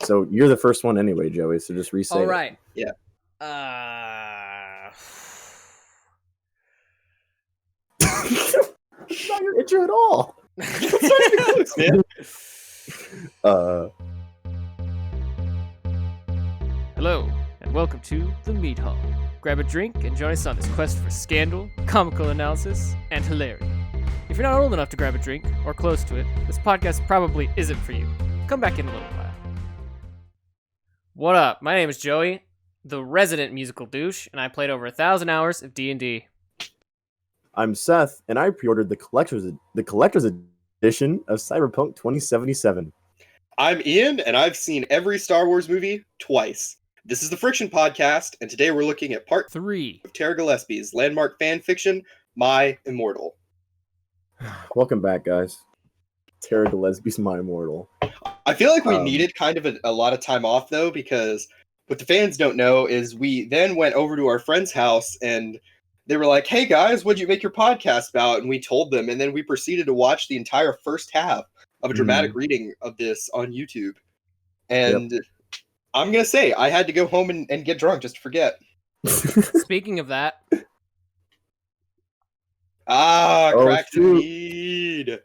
So you're the first one anyway, Joey. So just re-say All it. right. Yeah. It's not your intro at all. It's not even close, man. Hello, and welcome to The Meat Hall. Grab a drink and join us on this quest for scandal, comical analysis, and hilarity. If you're not old enough to grab a drink, or close to it, this podcast probably isn't for you. Come back in a little while. What up? My name is Joey, the resident musical douche, and I played over 1,000 hours of D&D. I'm Seth, and I pre-ordered the collector's edition of Cyberpunk 2077. I'm Ian, and I've seen every Star Wars movie twice. This is the Friction Podcast, and today we're looking at part 3. of Tara Gilesbie's landmark fanfiction, My Immortal. Welcome back, guys. Tara Gilesbie's My Immortal. I feel like we needed kind of a lot of time off, though, because what the fans don't know is we then went over to our friend's house, and they were like, hey, guys, what'd you make your podcast about? And we told them, and then we proceeded to watch the entire first half of a dramatic reading of this on YouTube. And I'm going to say, I had to go home and get drunk just to forget. Speaking of that, Cracked shoot. mead.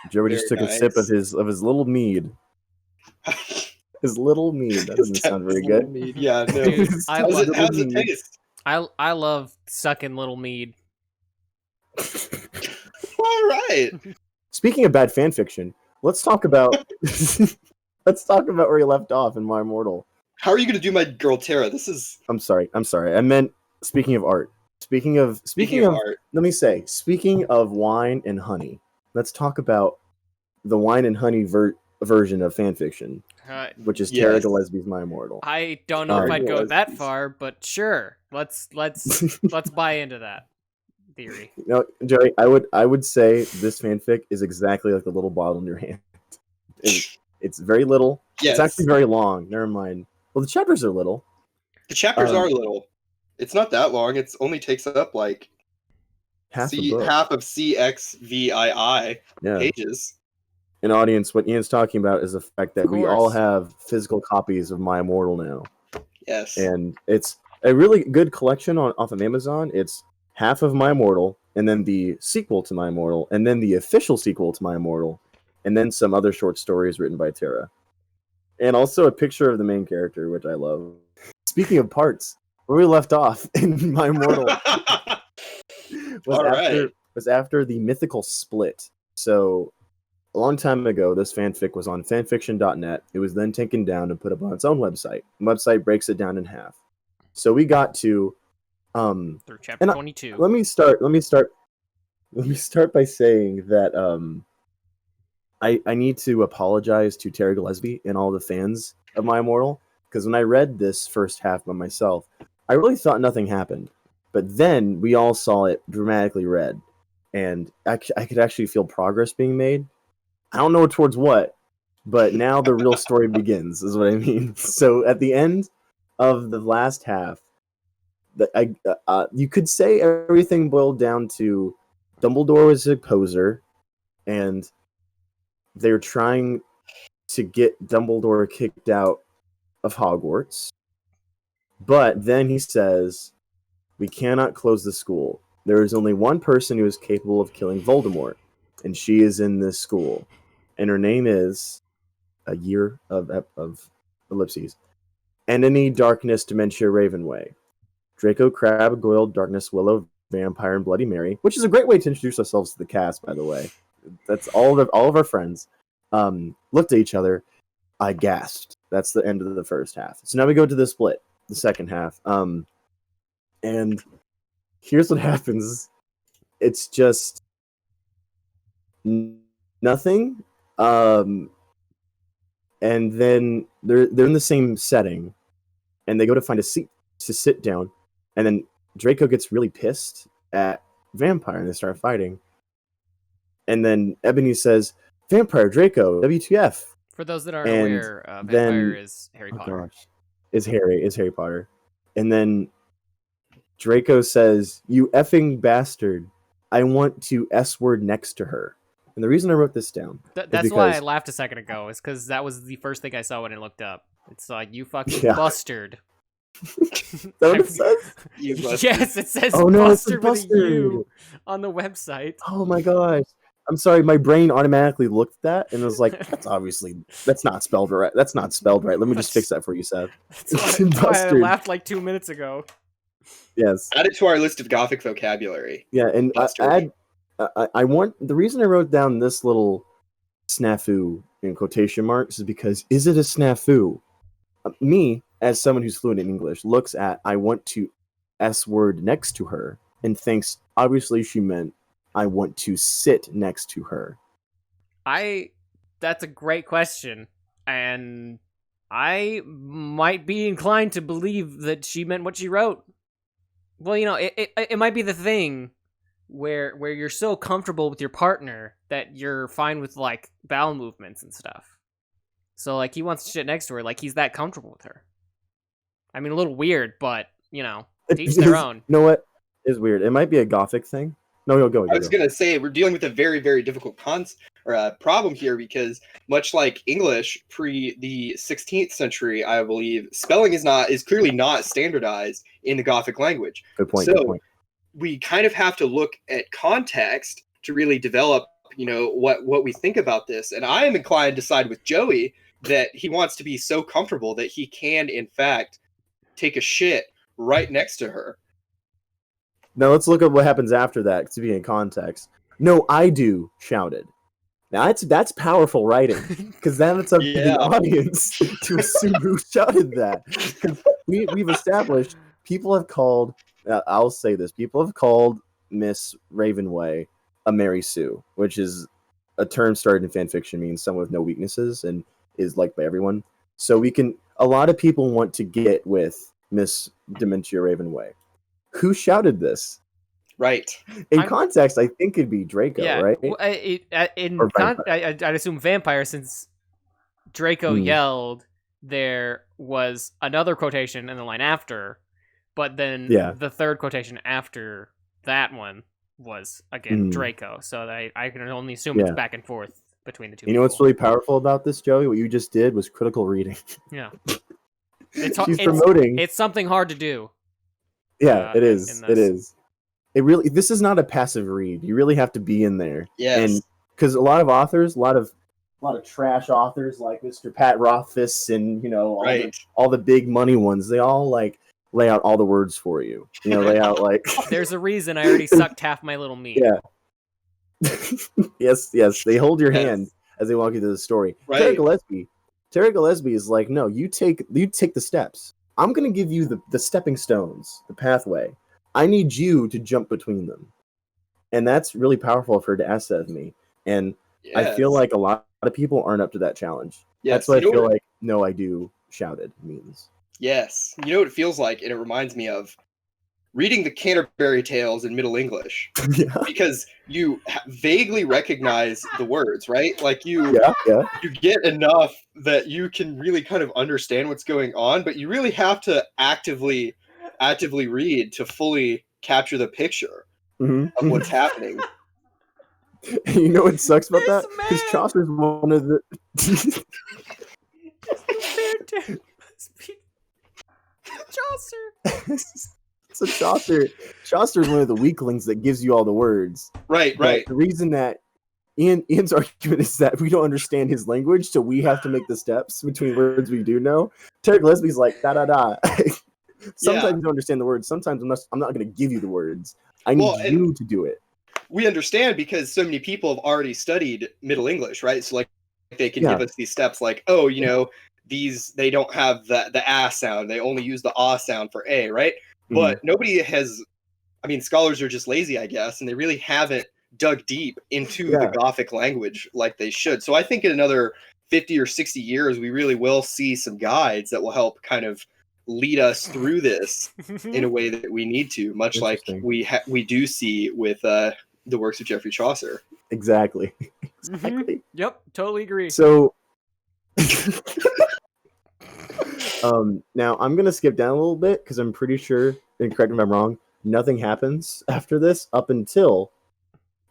Joey just took Very a sip of nice. his little mead. His little mead. That doesn't sound very Little good. mead. Yeah, no. dude, How's it taste? I love sucking little mead. All right. Speaking of bad fan fiction, let's talk about where we left off in My Immortal. How are you going to do my girl Tara? This is I'm sorry. I meant speaking of art. Speaking of art. let me say, speaking of wine and honey, let's talk about the wine and honey version of fanfiction, which is Tara Yes. Gilesbie's My Immortal. I don't know if I'd go that Gilesbie's. far, but sure. Let's buy into that theory. No, Joey, I would say this fanfic is exactly like the little bottle in your hand. It's very little. Yes. It's actually very long. Never mind. Well, the chapters are little. The chapters are little. It's not that long. It only takes up like Half a book. half of CXVII pages. An audience, what Ian's talking about is the fact that Of we all course. have physical copies of My Immortal now. Yes. And it's a really good collection off of Amazon. It's half of My Immortal, and then the sequel to My Immortal, and then the official sequel to My Immortal, and then some other short stories written by Tara. And also a picture of the main character, which I love. Speaking of parts, where we left off in My Immortal was after the mythical split. So a long time ago, this fanfic was on fanfiction.net. It was then taken down and put up on its own website. The website breaks it down in half. So we got to Through chapter 22. let me start by saying that I need to apologize to Tara Gilesbie and all the fans of My Immortal, because when I read this first half by myself, I really thought nothing happened. But then we all saw it dramatically read, and I could actually feel progress being made. I don't know towards what, but now the real story begins, is what I mean. So at the end of the last half, you could say everything boiled down to Dumbledore was a poser, and they're trying to get Dumbledore kicked out of Hogwarts. But then he says, we cannot close the school. There is only one person who is capable of killing Voldemort, and she is in this school. And her name is a year of ellipses. Enemy, Darkness, Dementia, Ravenway. Draco, Crab, Goyle, Darkness, Willow, Vampire, and Bloody Mary, which is a great way to introduce ourselves to the cast, by the way. That's all of our friends looked at each other. I gasped. That's the end of the first half. So now we go to the split, the second half. And here's what happens. It's just nothing. And then they're in the same setting, and they go to find a seat to sit down, and then Draco gets really pissed at Vampire, and they start fighting. And then Ebony says, Vampire, Draco, WTF. For those that aren't And aware, Vampire is Harry Oh Potter. gosh. Is Harry Potter. And then Draco says, you effing bastard. I want to S-word next to her. And the reason I wrote this down That's why I laughed a second ago, is because that was the first thing I saw when I looked up. It's like, you fucking Yeah. bustard. Is that what it says? You must- Yes, it says Oh no, it's a bustard with a U bustard. on the website. Oh my gosh. I'm sorry, my brain automatically looked at that and was like, that's not spelled right. That's not spelled right. Let me just fix that for you, Seth. That's why I laughed like 2 minutes ago. Yes. Add it to our list of Gothic vocabulary. Yeah, and Bustard. I want the reason I wrote down this little snafu in quotation marks is because is it a snafu? Me, as someone who's fluent in English, looks at I want to S word next to her and thinks obviously she meant I want to sit next to her. That's a great question, and I might be inclined to believe that she meant what she wrote. Well, you know, it might be the thing where you're so comfortable with your partner that you're fine with like bowel movements and stuff. So like he wants to sit next to her, like he's that comfortable with her. I mean, a little weird, but you know, each their own. You know what? It's weird. It might be a gothic thing. No, you'll go. I was going to say, we're dealing with a very, very difficult problem here because much like English pre the 16th century, I believe, spelling is clearly not standardized in the Gothic language. Good point. So Good point. we kind of have to look at context to really develop, you know, what we think about this. And I am inclined to side with Joey that he wants to be so comfortable that he can, in fact, take a shit right next to her. Now let's look at what happens after that to be in context. No, I do shouted. Now that's powerful writing because then it's up to the audience to assume who shouted that. Because we've established people have called. I'll say this: people have called Miss Ravenway a Mary Sue, which is a term started in fanfiction, means someone with no weaknesses and is liked by everyone. So a lot of people want to get with Miss Dementia Ravenway. Who shouted this? Right. In context, I think it'd be Draco, right? I'd assume vampire, since Draco yelled, there was another quotation in the line after, but then the third quotation after that one was, again, Draco. So I can only assume it's back and forth between the two. You know what's really powerful about this, Joey? What you just did was critical reading. Yeah. She's promoting. It's something hard to do. Yeah, it is. It is. It really. This is not a passive read. You really have to be in there. Yes. And because a lot of authors, a lot of trash authors like Mr. Pat Rothfuss and all the big money ones, they all like lay out all the words for you. You know, lay out like. There's a reason I already sucked half my little meat. Yeah. yes. They hold your hand as they walk you through the story. Right. Terry Gilesbie is like, no, you take the steps. I'm going to give you the stepping stones, the pathway. I need you to jump between them. And that's really powerful for her to ask that of me. And I feel like a lot of people aren't up to that challenge. Yes. That's what I feel like, no, I do shouted means. Yes. You know what it feels like? And it reminds me of reading the Canterbury Tales in Middle English. Because you vaguely recognize the words, right? Like you get enough that you can really kind of understand what's going on, but you really have to actively read to fully capture the picture of what's happening. You know what sucks about that? Because Chaucer's one of the just compared to Chaucer. So Chaucer's one of the weaklings that gives you all the words. Right. But the reason that Ian's argument is that we don't understand his language, so we have to make the steps between words we do know. Terry Gilesbie's like da da da. Sometimes you don't understand the words. Sometimes I'm not going to give you the words. I need you to do it. We understand because so many people have already studied Middle English, right? So like they can give us these steps, like, oh, you know, they don't have the ah sound. They only use the ah sound for a, right? But nobody has. I mean, scholars are just lazy, I guess, and they really haven't dug deep into the Gothic language like they should. So I think in another 50 or 60 years, we really will see some guides that will help kind of lead us through this in a way that we need to, much like we do see with the works of Geoffrey Chaucer. Exactly. Yep, totally agree. So now I'm gonna skip down a little bit because I'm pretty sure, and correct me if I'm wrong, nothing happens after this up until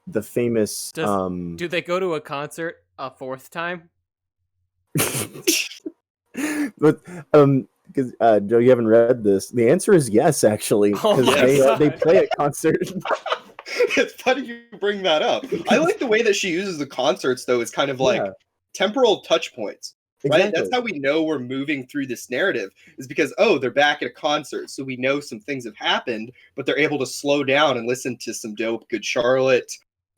the famous. Do they go to a concert a fourth time? But because Joe, you haven't read this. The answer is yes, actually, Oh because my they God. play at concert. It's funny you bring that up. I like the way that she uses the concerts, though. It's kind of like Yeah. temporal touch points, right? Exactly. That's how we know we're moving through this narrative, is because, oh, they're back at a concert. So we know some things have happened, but they're able to slow down and listen to some dope Good Charlotte.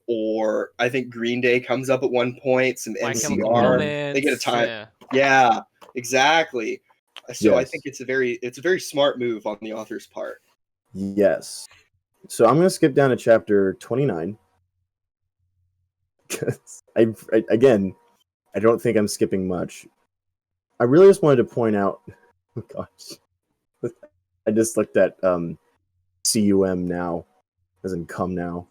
Or I think Green Day comes up at one point, some My Chemical NCR. Romance. They get a time. Yeah. Yeah, exactly. So I Yes. think it's a very smart move on the author's part. Yes. So I'm going to skip down to chapter 29. Again, I don't think I'm skipping much. I really just wanted to point out. Oh gosh, I just looked at cum now, as in come now.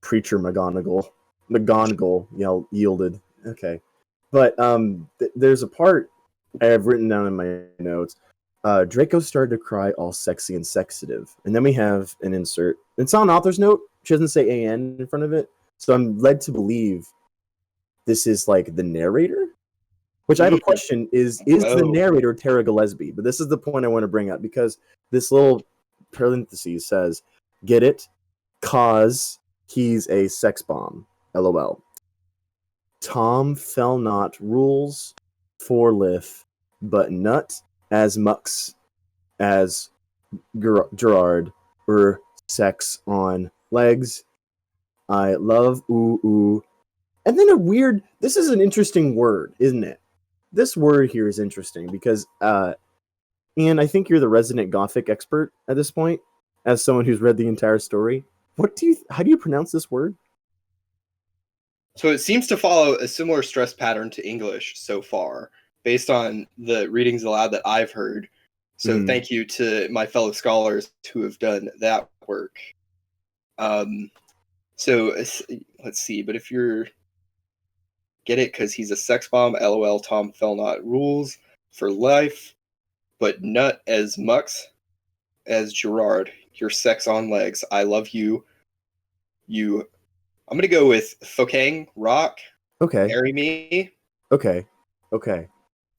Preacher McGonagall yielded. Okay, but there's a part I have written down in my notes. Draco started to cry all sexy and sexative, and then we have an insert. It's on author's note. She doesn't say "an" in front of it, so I'm led to believe this is like the narrator. Which I have a question: is the narrator Tara Gilesbie? But this is the point I want to bring up because this little parenthesis says, "Get it? Cause he's a sex bomb." LOL. Tom fell not rules for Lith, but nut as mucks as Gerard or sex on legs. I love ooh ooh. And then this is an interesting word, isn't it? This word here is interesting because, Ian, I think you're the resident Gothic expert at this point, as someone who's read the entire story. How do you pronounce this word? So it seems to follow a similar stress pattern to English so far, based on the readings aloud that I've heard. So thank you to my fellow scholars who have done that work. So let's see, but if you're get it because he's a sex bomb, LOL, Tom fell not rules for life, but nut as mucks as Gerard. Your sex on legs. I love you. I'm gonna go with Fokang Rock. Okay. Marry me. Okay.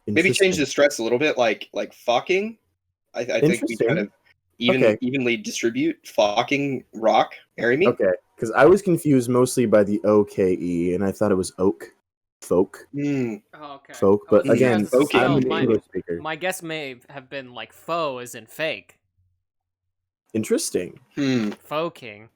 Maybe change the stress a little bit, like fucking. I think we kind of evenly distribute fucking rock. Marry me. Okay, because I was confused mostly by the OKE, and I thought it was oak, folk. Mm. Oh, okay. Folk, but again, I'm an my, English speaker. My guess may have been like faux as in fake. Interesting. Foking.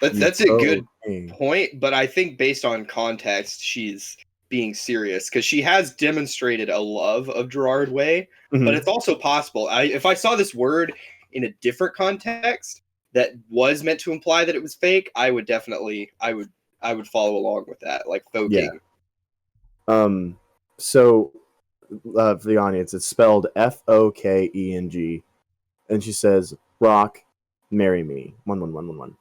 That's a good point, but I think based on context, she's being serious because she has demonstrated a love of Gerard Way, but it's also possible. If I saw this word in a different context that was meant to imply that it was fake, I would definitely, I would follow along with that, like foking. Yeah. So for the audience, it's spelled Fokeng, and she says, "Rock, marry me." 11111.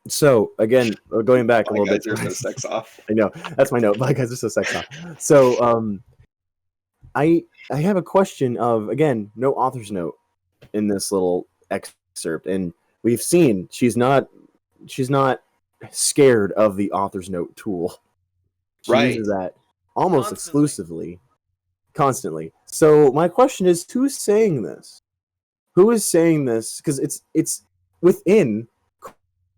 So again, going back a little bit. You're so sex off. I know that's my note. Bye guys, are so sex off. So I have a question of, again, no author's note in this little excerpt, and we've seen she's not scared of the author's note tool. She uses that almost exclusively, constantly. So my question is, who's saying this? Who is saying this? Because it's within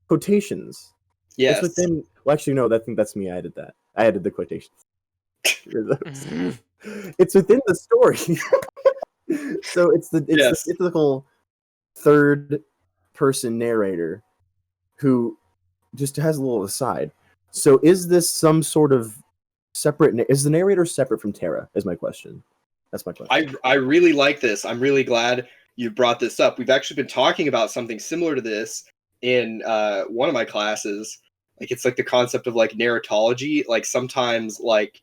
quotations. Yes. It's within. Well, actually, no. I think that's me. I added that. I added the quotations. It's within the story. So it's the typical third person narrator who just has a little aside. So is this some sort of separate? Is the narrator separate from Tara? Is my question. That's my question. I really like this. I'm really glad you brought this up. We've actually been talking about something similar to this in one of my classes. Like, it's like the concept of like narratology. Like, sometimes like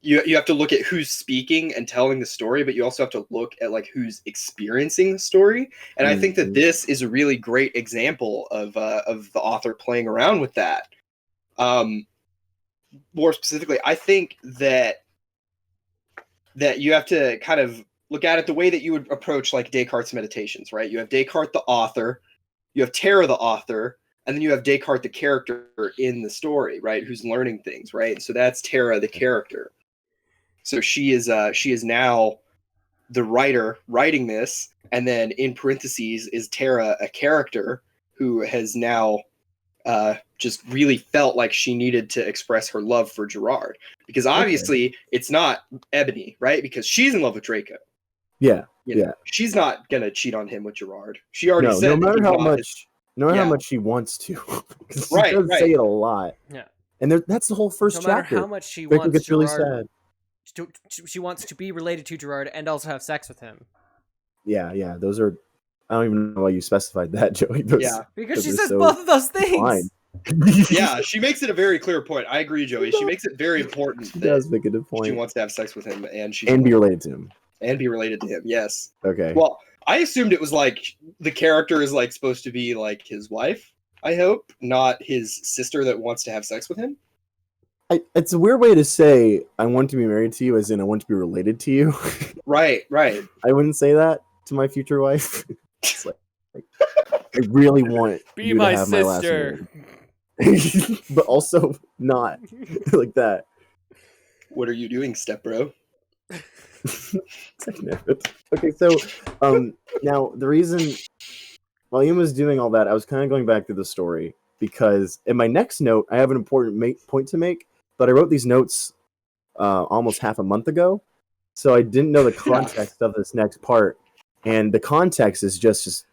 you have to look at who's speaking and telling the story, but you also have to look at like who's experiencing the story. And I think that this is a really great example of the author playing around with that. More specifically, I think that you have to kind of look at it the way that you would approach like Descartes' Meditations, right? You have Descartes the author, you have Tara the author, and then you have Descartes the character in the story, right? Who's learning things, right? So that's Tara the character. So she is now the writer writing this, and then in parentheses is Tara, a character who has now just really felt like she needed to express her love for Gerard, because obviously it's not Ebony, right? Because she's in love with Draco. Yeah, she's not gonna cheat on him with Gerard. She already said no matter how much, how much she wants to. She does say it a lot. Yeah, and that's the whole first chapter. No matter how much she Draco wants gets Gerard, really sad. She wants to be related to Gerard and also have sex with him. Yeah, those are. I don't even know why you specified that, Joey. Because she says both of those things. Yeah, she makes it a very clear point. I agree, Joey. She makes it very important. She does make a good point. She wants to have sex with him, and be related to him. And be related to him. Yes. Okay. Well, I assumed it was like the character is like supposed to be like his wife. I hope, not his sister that wants to have sex with him. It's a weird way to say I want to be married to you, as in I want to be related to you. Right. I wouldn't say that to my future wife. It's like I really want be you my to have sister, my last name. But also not like that. What are you doing, step bro? Okay, so now the reason while Ian was doing all that, I was kind of going back through the story because in my next note, I have an important point to make, but I wrote these notes almost half a month ago, so I didn't know the context of this next part, and the context is just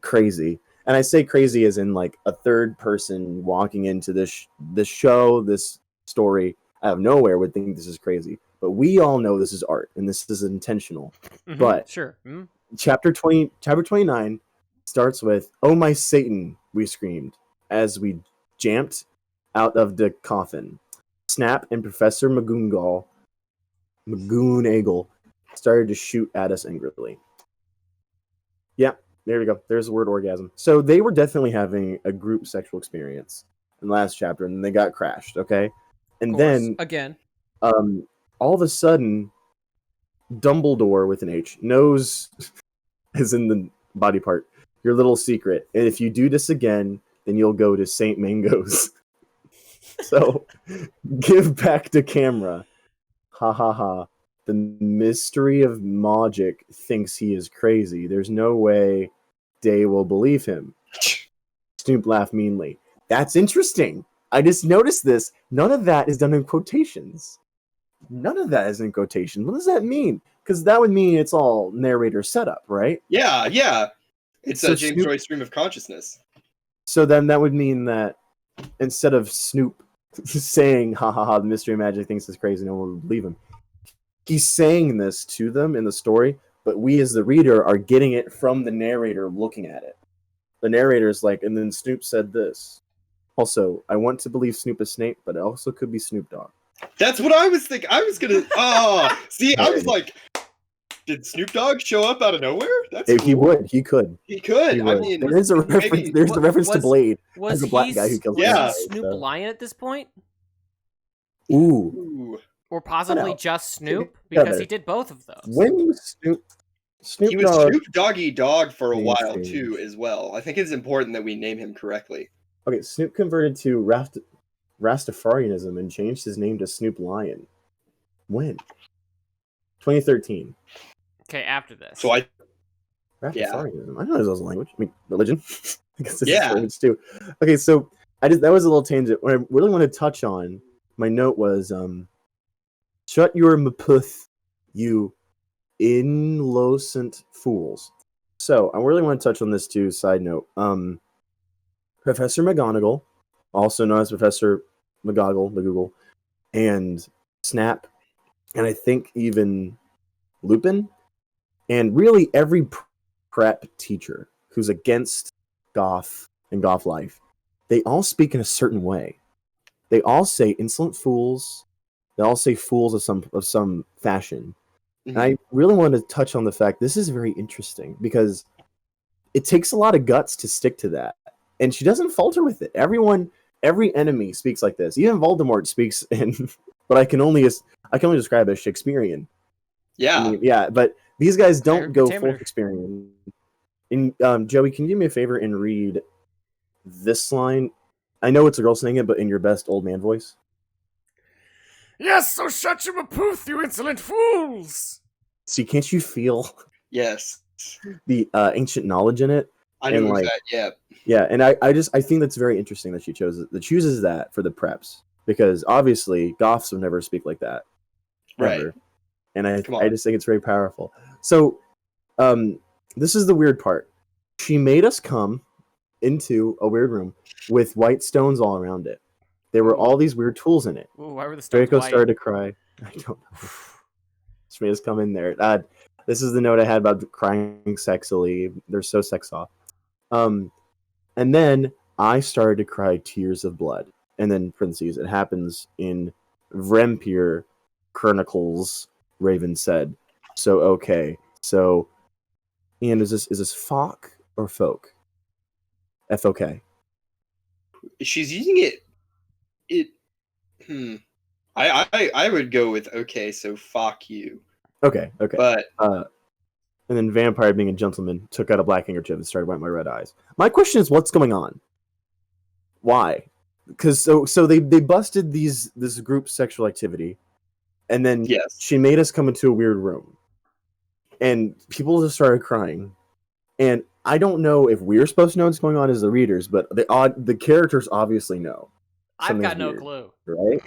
crazy. And I say crazy as in like a third person walking into this show, this story out of nowhere would think this is crazy. But we all know this is art and this is intentional. Mm-hmm, but sure. Mm-hmm. Chapter 29 starts with, "Oh my Satan," we screamed as we jumped out of the coffin. Snap and Professor McGonagall started to shoot at us angrily. Yeah, there we go. There's the word orgasm. So they were definitely having a group sexual experience in the last chapter, and they got crashed, okay? And then again, all of a sudden, Dumbledore with an H knows, as in the body part, your little secret. And if you do this again, then you'll go to St. Mango's. So, give back the camera. Ha ha ha. The mystery of magic thinks he is crazy. There's no way Day will believe him. Snoop laughed meanly. That's interesting. I just noticed this. None of that is done in quotations. None of that is in quotation. What does that mean? Because that would mean it's all narrator setup, right? Yeah. It's a James Joyce stream of consciousness. So then that would mean that instead of Snoop saying, ha ha ha, the mystery of magic thinks is crazy, no one would believe him, he's saying this to them in the story, but we as the reader are getting it from the narrator looking at it. The narrator's like, and then Snoop said this. Also, I want to believe Snoop is Snape, but it also could be Snoop Dogg. That's what I was thinking. I was gonna. See, I was like, did Snoop Dogg show up out of nowhere? That's cool. He would. He could. He could. I mean, there's a reference. There's the reference to Blade. Was a black guy who kills. Snoop Lion at this point? Ooh. Or possibly just Snoop, because he did both of those. When was Snoop? He was Snoop Doggy Dogg for a while too, as well. I think it's important that we name him correctly. Okay, Snoop converted to Rastafarianism and changed his name to Snoop Lion. When? 2013. Okay, after this. So Rastafarianism. I know there's a language. I mean, religion. I guess this is language too. Okay, so that was a little tangent. What I really want to touch on, my note was, shut your maputh, you innocent fools. So I really want to touch on this too. Side note, Professor McGonagall, also known as Professor McGonagall, and Snap, and I think even Lupin, and really every prep teacher who's against goth and goth life, they all speak in a certain way. They all say insolent fools. They all say fools of some fashion. Mm-hmm. And I really want to touch on the fact this is very interesting because it takes a lot of guts to stick to that. And she doesn't falter with it. Every enemy speaks like this. Even Voldemort speaks in what I can only describe as Shakespearean. Yeah. I mean, yeah, but these guys don't go full Shakespearean. And Joey, can you do me a favor and read this line? I know it's a girl saying it, but in your best old man voice. Yes, so shut your mapooth, you insolent fools! See, can't you feel Yes. the ancient knowledge in it? I And knew like, that. Yeah. yeah, and I think that's very interesting that she chooses that for the preps, because obviously goths would never speak like that, Right. ever. And I Come on. just think it's very powerful. So, this is the weird part. She made us come into a weird room with white stones all around it. There were Ooh. all these weird tools in it. Ooh, why were the stones Draco white? started to cry. I don't know. She made us come in there. This is the note I had about crying sexily. They're so sex off. And then I started to cry tears of blood. And then parentheses, it happens in Vrempir Chronicles, Raven said. So okay. So Ian, is this Fok or Folk? F-O-K. She's using it. I would go with okay, so fuck you. Okay. But And then Vampire, being a gentleman, took out a black handkerchief and started wiping my red eyes. My question is, what's going on? Why? Because so they busted this group sexual activity, and then yes. she made us come into a weird room, and people just started crying. And I don't know if we're supposed to know what's going on as the readers, but the characters obviously know. I've got no weird, clue. right?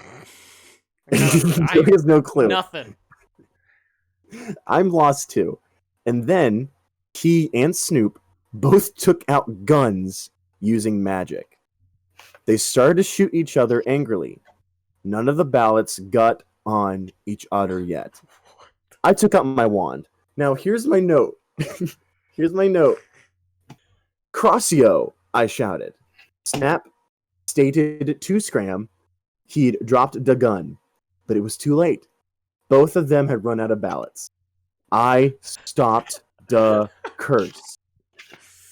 He has no clue. Nothing. I'm lost too. And then he and Snoop both took out guns using magic. They started to shoot each other angrily. None of the ballots got on each other yet. I took out my wand. Now here's my note. Here's my note. Crossio, I shouted. Snap stated to Scram he'd dropped the gun, but it was too late. Both of them had run out of ballots. I stopped the curse.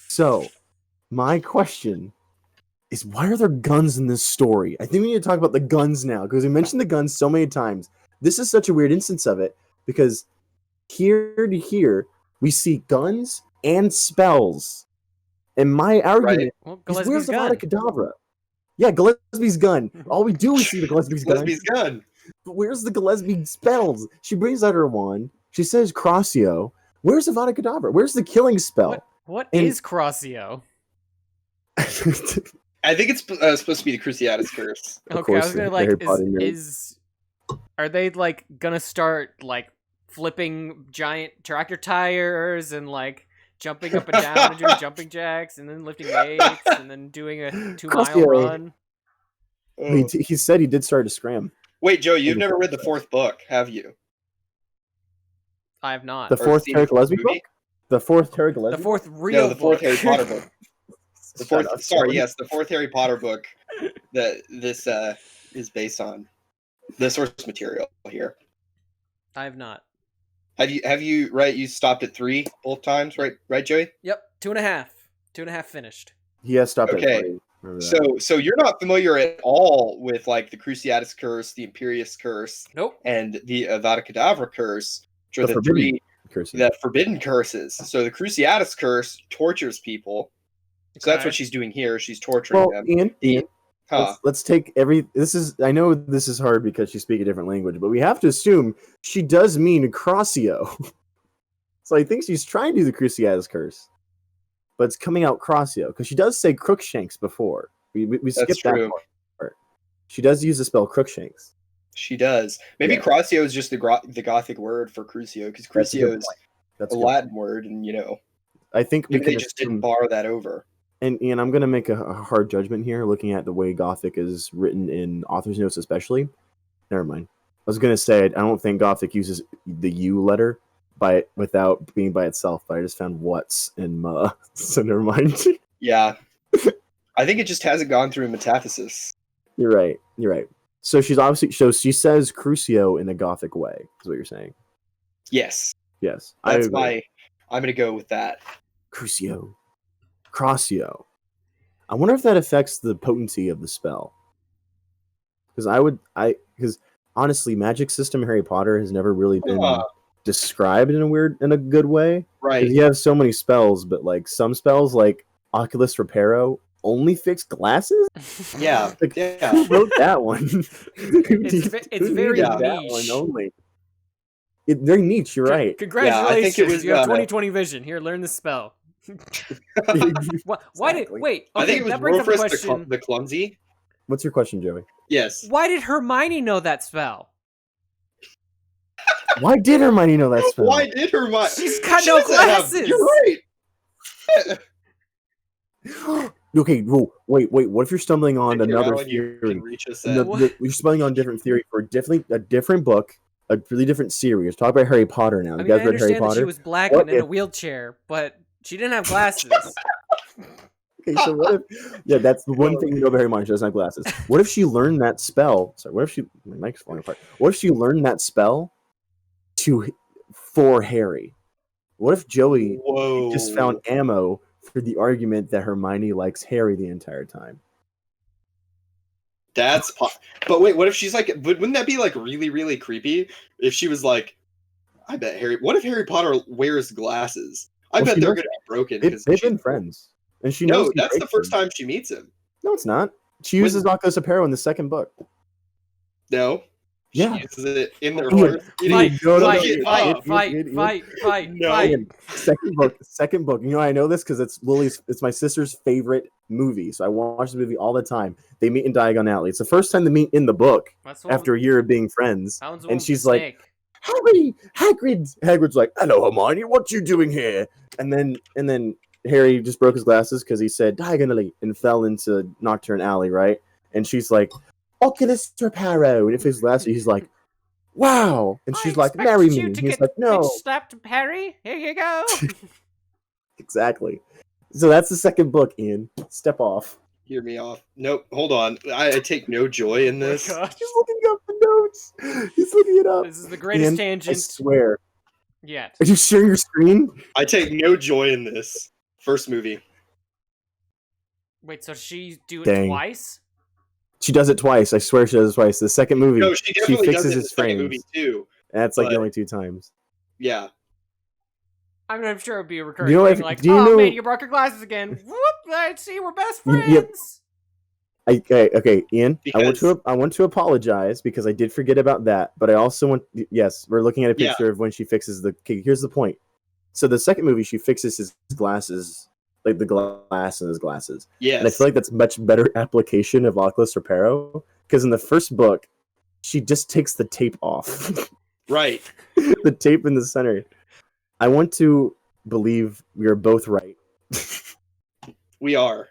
So, my question is, why are there guns in this story? I think we need to talk about the guns now, because we mentioned the guns so many times. This is such a weird instance of it, because here to here, we see guns and spells. And my argument is, where's the Avada Kedavra? Yeah, Gilesbie's gun. All we do is see the Gilesbie's gun. But where's the Gilesbie spells? She brings out her wand. She says Crossio. Where's Avada Kedavra? Where's the killing spell? What is Crossio? I think it's supposed to be the Cruciatus curse. Okay, I was gonna are they like gonna start like flipping giant tractor tires and like jumping up and down and doing jumping jacks and then lifting weights and then doing a 2-mile run? He said he did start to scram. Wait, Joe, you've never read the fourth book, have you? I have not. The fourth Terry Gilesbie book? The fourth Terry Gilesbie? The fourth real No, the fourth book. Harry Potter book. The fourth Harry Potter book that this is based on. The source material here. I have not. Have you right? You stopped at 3 both times, right? Right, Joey? Yep, 2.5. 2.5 finished. He has stopped at 3. So you're not familiar at all with like the Cruciatus curse, the Imperius curse, nope, and the Avada Kedavra curse, which are the 3 forbidden curses. So the Cruciatus curse tortures people. So that's what she's doing here. She's torturing them. Ian, let's take I know this is hard because she speaks a different language, but we have to assume she does mean Crossio. So I think she's trying to do the Cruciatus curse, but it's coming out Crossio because she does say Crookshanks before. We skipped that part. She does use the spell Crookshanks. She does. Maybe Crossio is just the Gothic word for Crucio, because Crucio is a Latin word, and I think maybe they just didn't borrow that over. And Ian, I'm going to make a hard judgment here, looking at the way Gothic is written in author's notes, especially. Never mind. I was going to say I don't think Gothic uses the U letter without being by itself, but I just found what's and ma, so never mind. Yeah, I think it just hasn't gone through metathesis. You're right. So she says Crucio in a Gothic way. Is what you're saying? Yes. I'm going to go with that. Crucio. Crossio. I wonder if that affects the potency of the spell. Because honestly, magic system Harry Potter has never really been described in a good way. Right. You have so many spells, but like some spells like Oculus Reparo only fix glasses? Yeah, Like, yeah. who wrote that one? It's very that niche. one only. Very niche. You're right. Congratulations, I think it was, you have 20/20 vision. Here, learn the spell. Why did Exactly. wait? I think Okay, it was that brings up a Rufus question. the clumsy. What's your question, Joey? Yes. Why did Hermione know that spell? Why did Hermione know that spell? Why did Hermione? She's got She no doesn't have- glasses. You're right. Okay, whoa, wait. What if you're stumbling on J.K. another Rowling, you theory? can reach us at- You're stumbling on a different theory for a different book, a really different series. Talk about Harry Potter now. I You mean, guys I read Harry understand that Potter? she was black What and in a if- wheelchair, but she didn't have glasses. Okay, so what if? Yeah, that's the one thing you know about Harry Potter. She doesn't have glasses. What if she learned that spell? Sorry, what if she? My mic's falling apart. What if she learned that spell for Harry? What if Joey Whoa. just found ammo for the argument that Hermione likes Harry the entire time? But wait, what if she's like? Wouldn't that be like really, really creepy? If she was like, I bet Harry. What if Harry Potter wears glasses? I bet they're gonna be broken because They've been friends, and she No, knows. that's the first time she meets him. No, it's not. She uses Octos Aparo in the second book. No. Yeah. She uses it in their Ian, first. Fight, No, no, fight. Ian, second book. You know I know this because it's Lily's. It's my sister's favorite movie, so I watch the movie all the time. They meet in Diagon Alley. It's the first time they meet in the book after a year of being friends, and she's like, "Harry, Hagrid's like, hello, Hermione. What you doing here?" And then Harry just broke his glasses because he said Diagon Alley and fell into Nocturne Alley, right? And she's like, Oculus Reparo. And if his glasses, he's like, wow. And she's like, marry me. And he's like, no. Slapped, Harry. Here you go. Exactly. So that's the second book, Ian. Step off. Hear me off. Nope. Hold on. I take no joy in this. Oh my gosh. He's looking up the notes. He's looking it up. This is the greatest Ian, tangent I swear. yet. Are you sharing your screen? I take no joy in this. First movie. Wait, so she do it Dang. twice? She does it twice. I swear she does it twice. The second movie, No, she definitely fixes does it in his the second frames. movie too. That's like the but- only 2 times. Yeah. I mean, I'm sure it'd be a recurring You know, thing. if- Like, do you oh know- man, you broke your glasses again. Whoop! I see, we're best friends. Yep. Okay, Ian. Because- I want to apologize because I did forget about that. But I also want. Yes, we're looking at a Yeah. picture of when she fixes the. Okay, here's the point. So the second movie, she fixes his glasses, like the glass in his glasses. Yes. And I feel like that's much better application of Oculus Reparo because in the first book, she just takes the tape off, right. the tape in the center. I want to believe we are both right We are.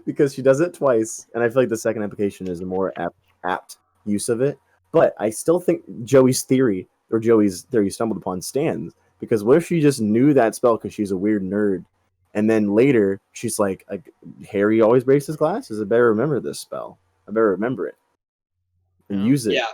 because she does it twice, and I feel like the second application is a more apt use of it. But I still think Joey's theory stumbled upon stands because what if she just knew that spell because she's a weird nerd? And then later, she's like, Harry always breaks his glasses. I better remember this spell. I better remember it and use it. Yeah.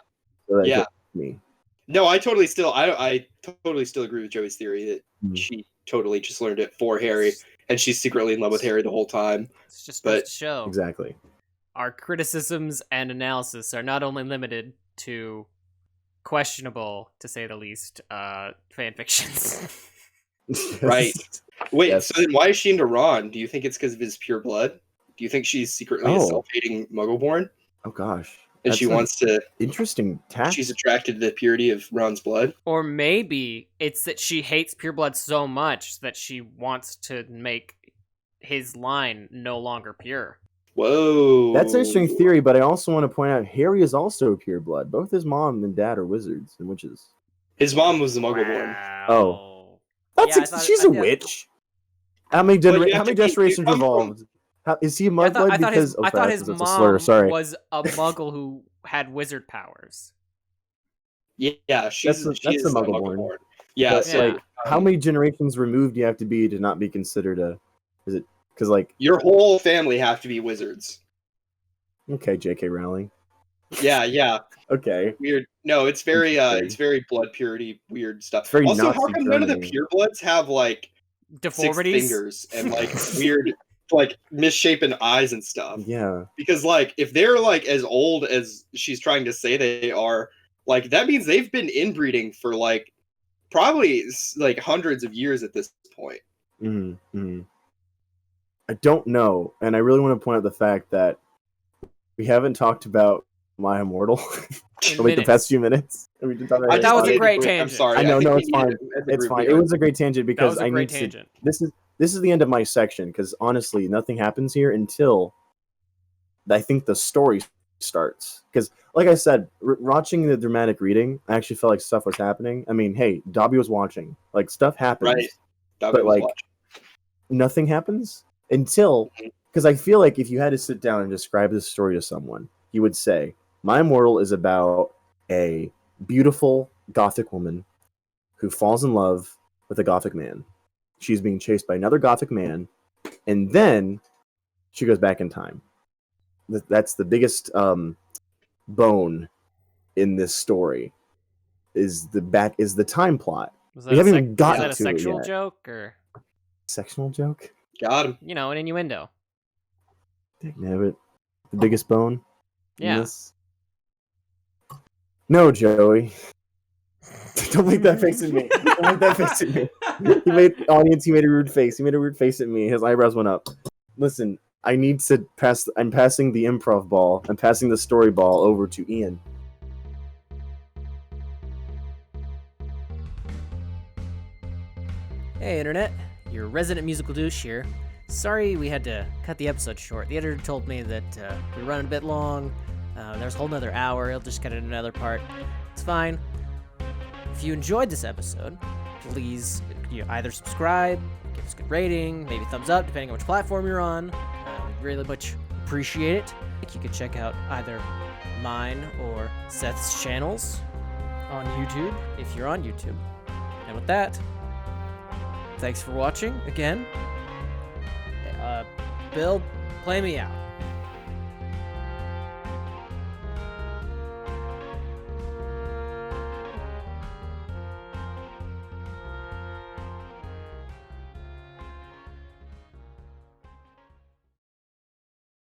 So that it Yeah. hits me. No, I totally still agree with Joey's theory that she totally just learned it for Harry, and she's secretly in love with Harry the whole time. It's just But- goes to show Exactly. our criticisms and analysis are not only limited to questionable, to say the least, fan fictions. Right. Wait, Yes. so then why is she into Ron? Do you think it's because of his pure blood? Do you think she's secretly a Oh. self-hating Muggleborn, Oh gosh. and That's she an wants to? interesting task. She's attracted to the purity of Ron's blood. Or maybe it's that she hates pureblood so much that she wants to make his line no longer pure. Whoa. That's an interesting theory, but I also want to point out Harry is also pure blood. Both his mom and dad are wizards and witches. His mom was the Muggleborn. Wow. That's Yeah, I thought- she's I a thought- witch. How many Well, you how have many to keep- generations you come evolved? Is he a I thought, mudblood because? I thought his that's a mom slur. Sorry. was a muggle who had wizard powers. Yeah, she That's is the a Muggleborn. Muggleborn. Yeah, But, so like, how many generations removed do you have to be to not be considered a? Is it because like your whole family have to be wizards. okay, J.K. Rowling. Yeah. Okay. Weird. No, it's very Interesting. it's very blood purity weird stuff. It's very Also, how Nazi come none of the Germany. purebloods have like 6 Deformities. fingers and like weird like misshapen eyes and stuff? Yeah. Because like if they're like as old as she's trying to say they are, like that means they've been inbreeding for like probably like hundreds of years at this point. Mm-hmm. I don't know, and I really want to point out the fact that we haven't talked about My Immortal for like the past few minutes. And we didn't talk about That was a anything. great I'm tangent. sorry. I know, think no, we it's need fine. it as a It's group fine. here. It was a great tangent That because was a I great need tangent. to. This is the end of my section because honestly, nothing happens here until I think the story starts. Because, like I said, watching the dramatic reading, I actually felt like stuff was happening. I mean, hey, Dobby was watching. Like stuff happens, Right. but like nothing happens until. Because I feel like if you had to sit down and describe this story to someone, you would say, My Immortal is about a beautiful gothic woman who falls in love with a gothic man. She's being chased by another gothic man, and then she goes back in time. That's the biggest bone in this story is the time plot. Was We haven't even gotten that a to it sexual yet. joke or Sexual joke? Got him. an innuendo? Dangnabbit. The biggest bone in Yeah. this? No, Joey. Don't make that face at me. Don't make that face at me. He made a rude face. He made a rude face at me. His eyebrows went up. Listen, I need to pass. I'm passing the improv ball. I'm passing the story ball over to Ian. Hey, Internet. Your resident musical douche here. Sorry we had to cut the episode short. The editor told me that we were running a bit long. There's a whole nother hour. He'll just cut it in another part. It's fine. If you enjoyed this episode, please either subscribe, give us a good rating, maybe thumbs up, depending on which platform you're on. We really much appreciate it. You can check out either mine or Seth's channels on YouTube, if you're on YouTube. And with that, thanks for watching again. Bill, play me out.